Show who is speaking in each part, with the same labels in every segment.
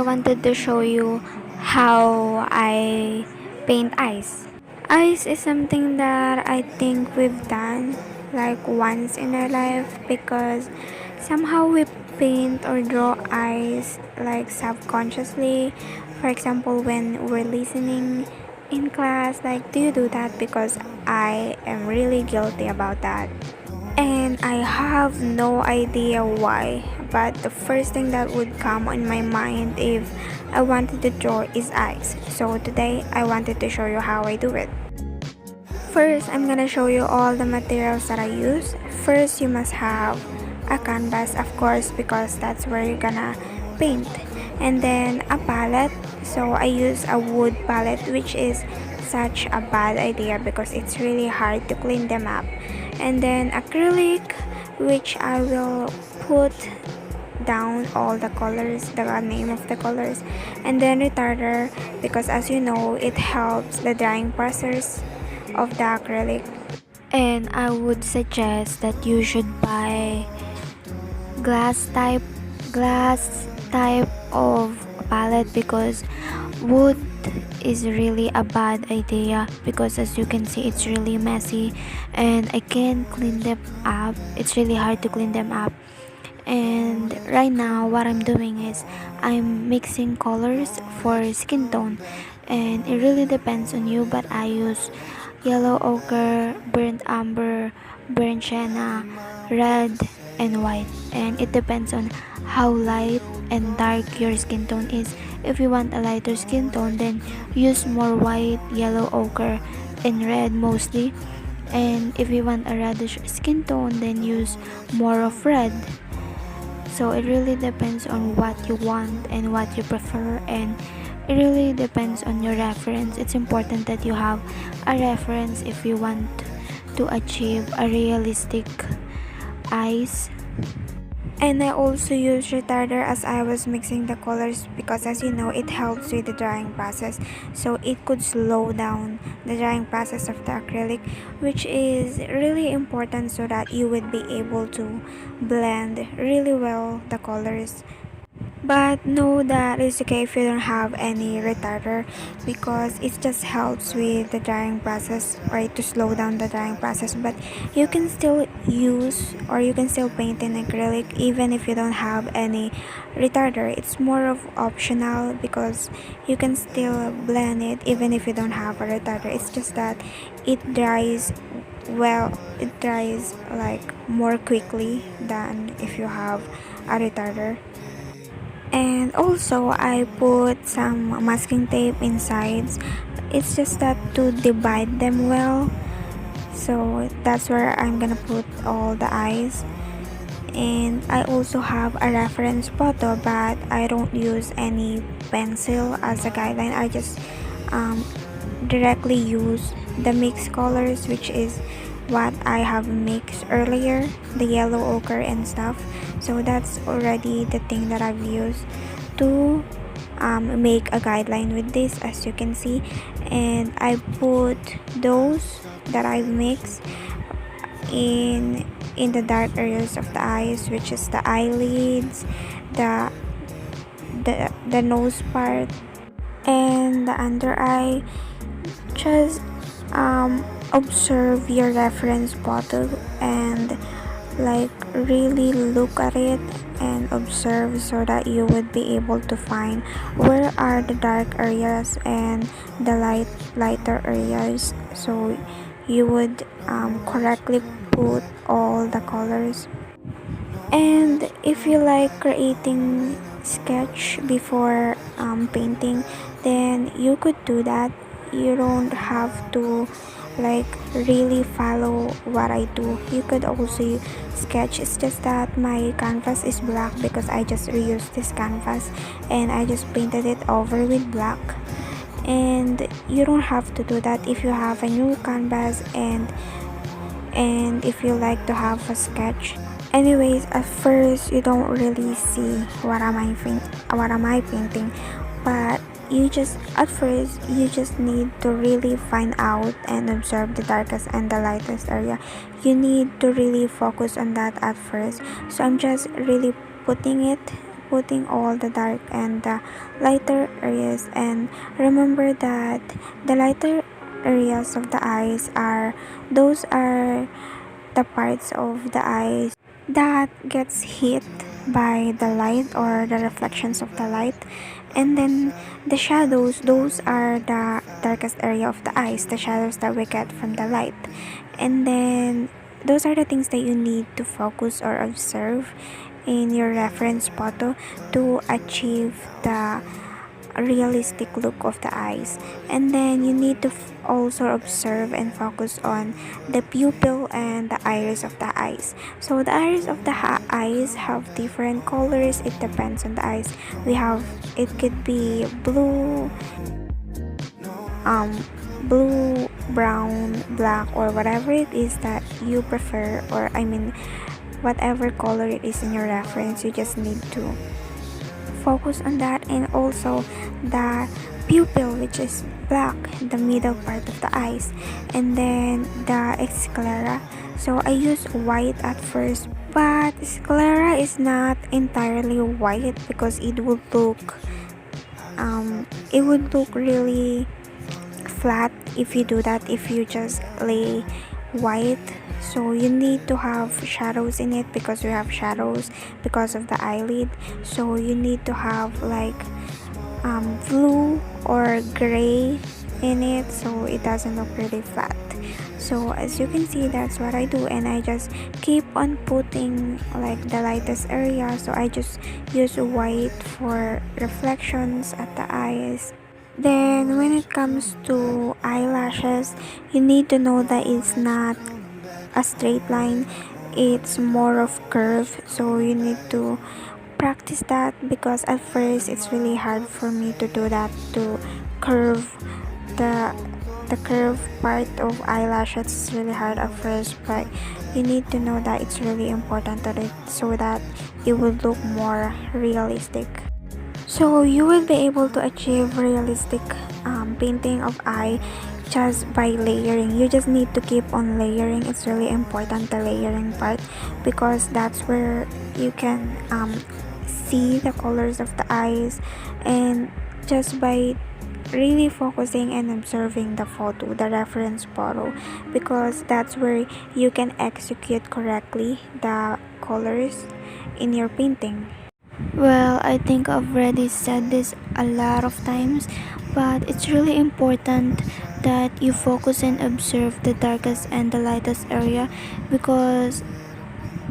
Speaker 1: wanted to show you how I paint eyes. Eyes is something that I think we've done like once in our life because somehow we paint or draw eyes like subconsciously. For example, when we're listening in class, like, do you do that? Because I am really guilty about that. And I have no idea why, but the first thing that would come on my mind if I wanted to draw is eyes. So today I wanted to show you how I do it. First, I'm gonna show you all the materials that I use. First, you must have a canvas, of course, because that's where you're gonna paint. And then a palette. So I use a wood palette, which is such a bad idea because it's really hard to clean them up. And then acrylic, which I will put down all the colors, the name of the colors. And then retarder, because as you know, it helps the drying process of the acrylic. And I would suggest that you should buy glass type glass type of palette because wood is really a bad idea because as you can see it's really messy and I can't clean them up. It's really hard to clean them up. And right now what I'm doing is I'm mixing colors for skin tone, and it really depends on you, but I use yellow ochre, burnt umber, burnt sienna, red, and white, and it depends on how light and dark your skin tone is. If you want a lighter skin tone, then use more white, yellow ochre, and red mostly. And if you want a reddish skin tone, then use more of red. So it really depends on what you want and what you prefer, and it really depends on your reference. It's important that you have a reference if you want to achieve a realistic eyes. And I also use retarder as I was mixing the colors because as you know it helps with the drying process, so it could slow down the drying process of the acrylic, which is really important so that you would be able to blend really well the colors. But know that it's okay if you don't have any retarder because it just helps with the drying process, right, to slow down the drying process. But you can still use or you can still paint in acrylic even if you don't have any retarder. It's more of optional because you can still blend it even if you don't have a retarder. It's just that it dries well, it dries like more quickly than if you have a retarder. And also I put some masking tape inside. It's just that to divide them well, so that's where I'm gonna put all the eyes. And I also have a reference photo, but I don't use any pencil as a guideline. I just directly use the mixed colors, which is what I have mixed earlier, the yellow ochre and stuff. So that's already the thing that I've used to make a guideline with this, as you can see. And I put those that I've mixed in the dark areas of the eyes, which is the eyelids, the the nose part, and the under eye. Just observe your reference photo and like really look at it and observe so that you would be able to find where are the dark areas and the lighter areas, so you would correctly put all the colors. And if you like creating sketch before painting, then you could do that. You don't have to like really follow what I do. You could also sketch. It's just that my canvas is black because I just reused this canvas and I just painted it over with black. And you don't have to do that if you have a new canvas and if you like to have a sketch. Anyways, at first you don't really see what am I painting, but you just at first you just need to really find out and observe the darkest and the lightest area. You need to really focus on that at first. So I'm just really putting it putting all the dark and the lighter areas, and remember that the lighter areas of the eyes are those are the parts of the eyes that gets hit by the light or the reflections of the light, and then the shadows, those are the darkest area of the eyes, the shadows that we get from the light. And then those are the things that you need to focus or observe in your reference photo to achieve the realistic look of the eyes. And then you need to also observe and focus on the pupil and the iris of the eyes. So the iris of the eyes have different colors. It depends on the eyes. We have, it could be blue, um blue, brown, black, or whatever it is that you prefer, or I mean whatever color it is in your reference. You just need to focus on that. And also the pupil, which is black, the middle part of the eyes, and then the sclera. So I use white at first, but sclera is not entirely white because it would look really flat if you do that, if you just lay white. So you need to have shadows in it because you have shadows because of the eyelid. So you need to have like blue or gray in it so it doesn't look really flat. So as you can see, that's what I do, and I just keep on putting like the lightest area. So I just use white for reflections at the eyes. Then when it comes to eyelashes, you need to know that it's not a straight line, it's more of curve. So you need to practice that because at first it's really hard for me to do that, to curve the curve part of eyelashes. It's really hard at first, but you need to know that it's really important that it, so that it will look more realistic. So you will be able to achieve realistic painting of eye just by layering. You just need to keep on layering. It's really important, the layering part, because that's where you can see the colors of the eyes. And just by really focusing and observing the photo, the reference photo, because that's where you can execute correctly the colors in your painting. Well, I think I've already said this a lot of times, but it's really important that you focus and observe the darkest and the lightest area, because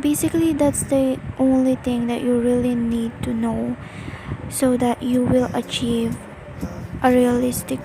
Speaker 1: basically that's the only thing that you really need to know so that you will achieve a realistic.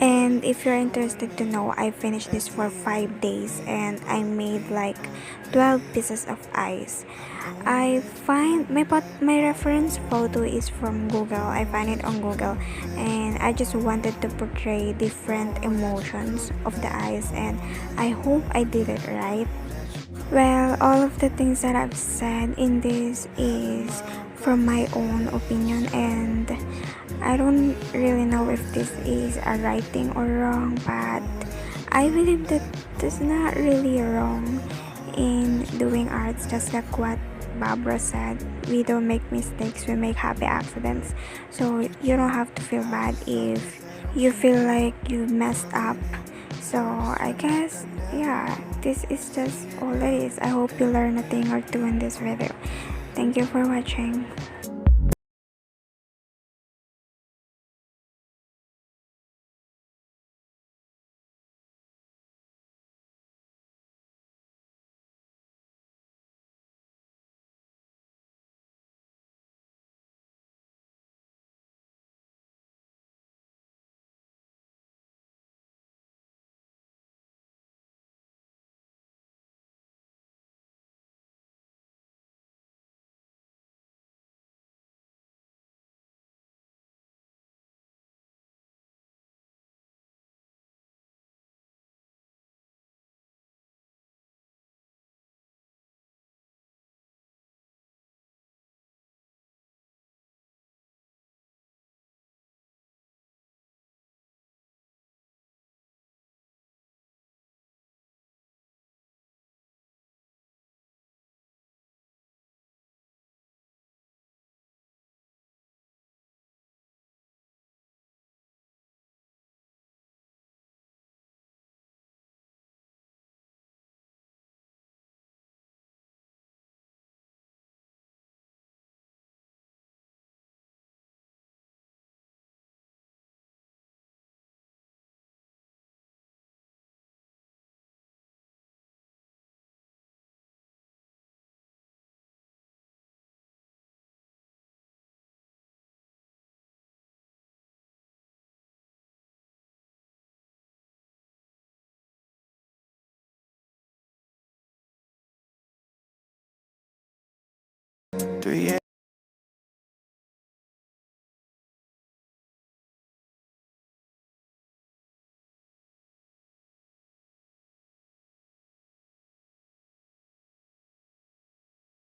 Speaker 1: And if you're interested to know, I finished this for 5 days and I made like 12 pieces of eyes. I find my reference photo is from Google. I find it on Google, and I just wanted to portray different emotions of the eyes, and I hope I did it right. Well, all of the things that I've said in this is from my own opinion, and I don't really know if this is a right thing or wrong, but I believe that there's not really wrong in doing arts, just like what Barbara said. We don't make mistakes, we make happy accidents. So you don't have to feel bad if you feel like you messed up. So I guess, yeah, this is just all it is. I hope you learn a thing or two in this video. Thank you for watching.